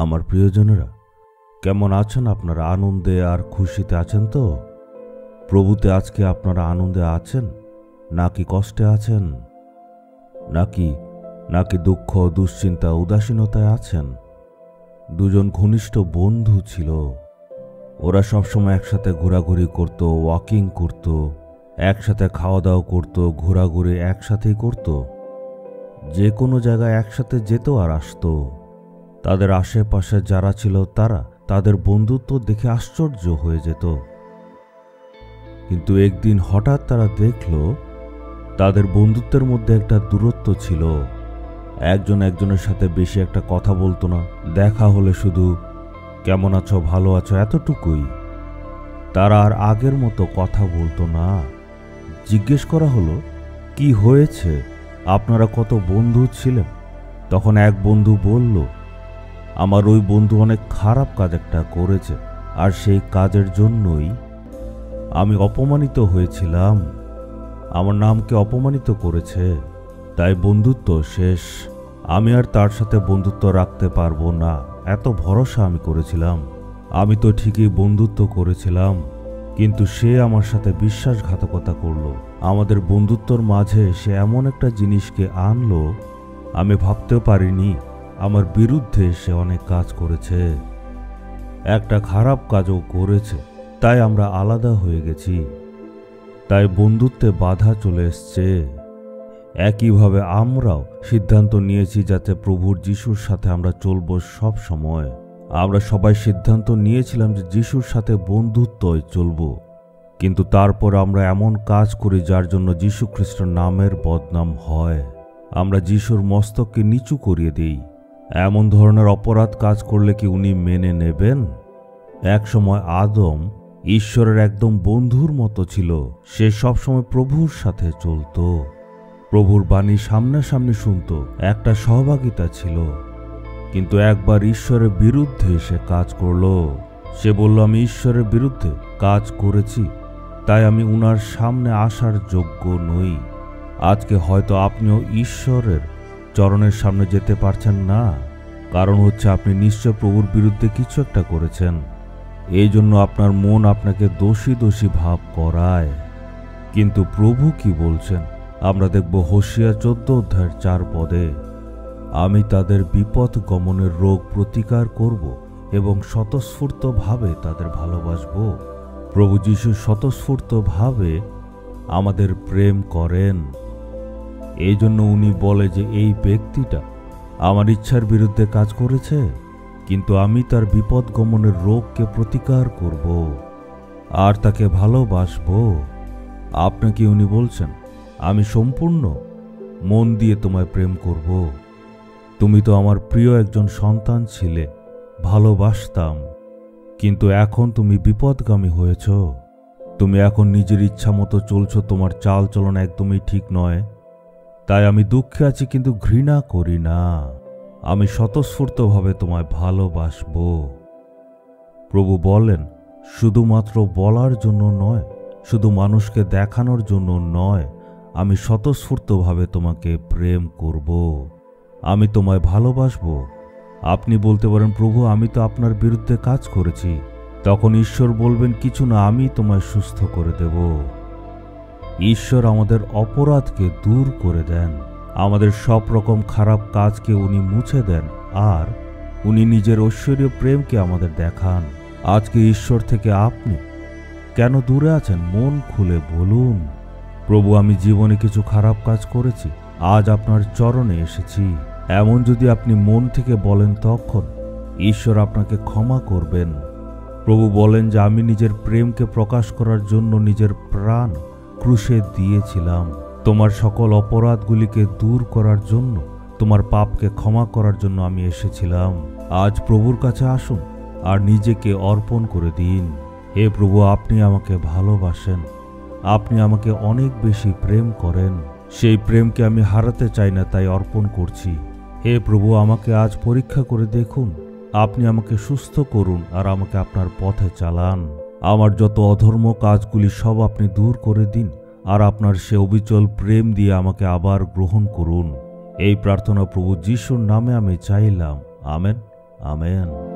আমার প্রিয়জনেরা, কেমন আছেন আপনারা? আনন্দে আর খুশিতে আছেন তো? প্রভুতে আজকে আপনারা আনন্দে আছেন নাকি কষ্টে আছেন, নাকি দুঃখ, দুশ্চিন্তা, উদাসীনতায় আছেন? দুজন ঘনিষ্ঠ বন্ধু ছিল। ওরা সবসময় একসাথে ঘোরাঘুরি করত, ওয়াকিং করত, একসাথে খাওয়া দাওয়া করত, ঘোরাঘুরি একসাথেই করত, যে কোনো জায়গায় একসাথে যেত আর আসতো। তাদের আশেপাশে যারা ছিল তারা তাদের বন্ধুত্ব দেখে আশ্চর্য হয়ে যেত। কিন্তু একদিন হঠাৎ তারা দেখল তাদের বন্ধুত্বের মধ্যে একটা দূরত্ব ছিল। একজন একজনের সাথে বেশি একটা কথা বলতো না, দেখা হলে শুধু কেমন আছো, ভালো আছো, এতটুকুই। তারা আর আগের মতো কথা বলতো না। জিজ্ঞেস করা হলো, কি হয়েছে, আপনারা কত বন্ধু ছিলেন? তখন এক বন্ধু বলল, আমার ওই বন্ধু অনেক খারাপ কাজ একটা করেছে, আর সেই কাজের জন্যই আমি অপমানিত হয়েছিলাম। আমার নামকে অপমানিত করেছে, তাই বন্ধুত্ব শেষ। আমি আর তার সাথে বন্ধুত্ব রাখতে পারবো না। এত ভরসা আমি করেছিলাম, আমি তো ঠিকই বন্ধুত্ব করেছিলাম, কিন্তু সে আমার সাথে বিশ্বাসঘাতকতা করলো। আমাদের বন্ধুত্বর মাঝে সে এমন একটা জিনিসকে আনলো, আমি ভাবতেও পারিনি। আমার বিরুদ্ধে সে অনেক কাজ করেছে, একটা খারাপ কাজও করেছে, তাই আমরা আলাদা হয়ে গেছি। তাই বন্ধুত্বে বাধা চলে এসছে। একইভাবে আমরাও সিদ্ধান্ত নিয়েছি যাতে প্রভুর যিশুর সাথে আমরা চলবো সব সময়। আমরা সবাই সিদ্ধান্ত নিয়েছিলাম যে যিশুর সাথে বন্ধুত্বই চলবো, কিন্তু তারপর আমরা এমন কাজ করি যার জন্য যিশু খ্রিস্টের নামের বদনাম হয়। আমরা যিশুর মস্তককে নিচু করিয়ে দিই। এমন ধরনের অপরাধ কাজ করলে কি উনি মেনে নেবেন? একসময় আদম ঈশ্বরের একদম বন্ধুর মতো ছিল। সে সবসময় প্রভুর সাথে চলত, প্রভুর বাণী সামনাসামনি শুনত, একটা সহভাগিতা ছিল। কিন্তু একবার ঈশ্বরের বিরুদ্ধে সে কাজ করল। সে বলল, আমি ঈশ্বরের বিরুদ্ধে কাজ করেছি, তাই আমি উনার সামনে আসার যোগ্য নই। আজকে হয়তো আপনিও ঈশ্বরের চরণের সামনে যেতে পারছেন না, কারণ হচ্ছে আপনি নিশ্চয় প্রভুর বিরুদ্ধে কিছু একটা করেছেন। এই জন্য আপনার মন আপনাকে দোষী দোষী ভাব করায়। কিন্তু প্রভু কি বলছেন আমরা দেখব হোশিয়া 14:4 আমি তাদের বিপদ গমনের রোগ প্রতিকার করব এবং স্বতঃস্ফূর্তভাবে তাদের ভালোবাসব। প্রভু যিশু স্বতঃস্ফূর্তভাবে আমাদের প্রেম করেন। এই জন্য উনি বলে যে এই ব্যক্তিটা আমার ইচ্ছার বিরুদ্ধে কাজ করেছে, কিন্তু আমি তার বিপদ গমনের রোগকে প্রতিকার করব আর তাকে ভালোবাসব। আপনাকে উনি বলছেন, আমি সম্পূর্ণ মন দিয়ে তোমায় প্রেম করব। তুমি তো আমার প্রিয় একজন সন্তান ছিলে, ভালোবাসতাম, কিন্তু এখন তুমি বিপদগামী হয়েছ। তুমি এখন নিজের ইচ্ছা মতো চলছো, তোমার চাল চলন একদমই ঠিক নয়। তাই আমি দুঃখে আছি, কিন্তু ঘৃণা করি না। আমি স্বতঃস্ফূর্তভাবে তোমায় ভালোবাসব। প্রভু বলেন, শুধুমাত্র বলার জন্য নয়, শুধু মানুষকে দেখানোর জন্য নয়, আমি স্বতঃস্ফূর্তভাবে তোমাকে প্রেম করব, আমি তোমায় ভালোবাসব। আপনি বলতে পারেন, প্রভু আমি তো আপনার বিরুদ্ধে কাজ করেছি। তখন ঈশ্বর বলবেন, কিছু না, আমি তোমায় সুস্থ করে দেব। ঈশ্বর আমাদের অপরাধকে দূর করে দেন, আমাদের সব রকম খারাপ কাজকে উনি মুছে দেন, আর উনি নিজের ঐশ্বরীয় প্রেমকে আমাদের দেখান। আজকে ঈশ্বর থেকে আপনি কেন দূরে আছেন? মন খুলে বলুন, প্রভু আমি জীবনে কিছু খারাপ কাজ করেছি, আজ আপনার চরণে এসেছি। এমন যদি আপনি মন থেকে বলেন, তখন ঈশ্বর আপনাকে ক্ষমা করবেন। প্রভু বলেন যে আমি নিজের প্রেমকে প্রকাশ করার জন্য নিজের প্রাণ ক্রুশে দিয়েছিলাম। তোমার সকল অপরাধগুলিকে দূর করার জন্য, তোমার পাপকে ক্ষমা করার জন্য আমি এসেছিলাম। আজ প্রভুর কাছে আসুন আর নিজেকে অর্পণ করে দিন। হে প্রভু, আপনি আমাকে ভালোবাসেন, আপনি আমাকে অনেক বেশি প্রেম করেন। সেই প্রেমকে আমি হারাতে চাই না, তাই অর্পণ করছি। হে প্রভু, আমাকে আজ পরীক্ষা করে দেখুন, আপনি আমাকে সুস্থ করুন আর আমাকে আপনার পথে চালান। আমার যত অধর্ম কাজগুলি সব আপনি দূর করে দিন আর আপনার সে অবিচল প্রেম দিয়ে আমাকে আবার গ্রহণ করুন। এই প্রার্থনা প্রভু যিশুর নামে আমি চাইলাম। Amen, amen.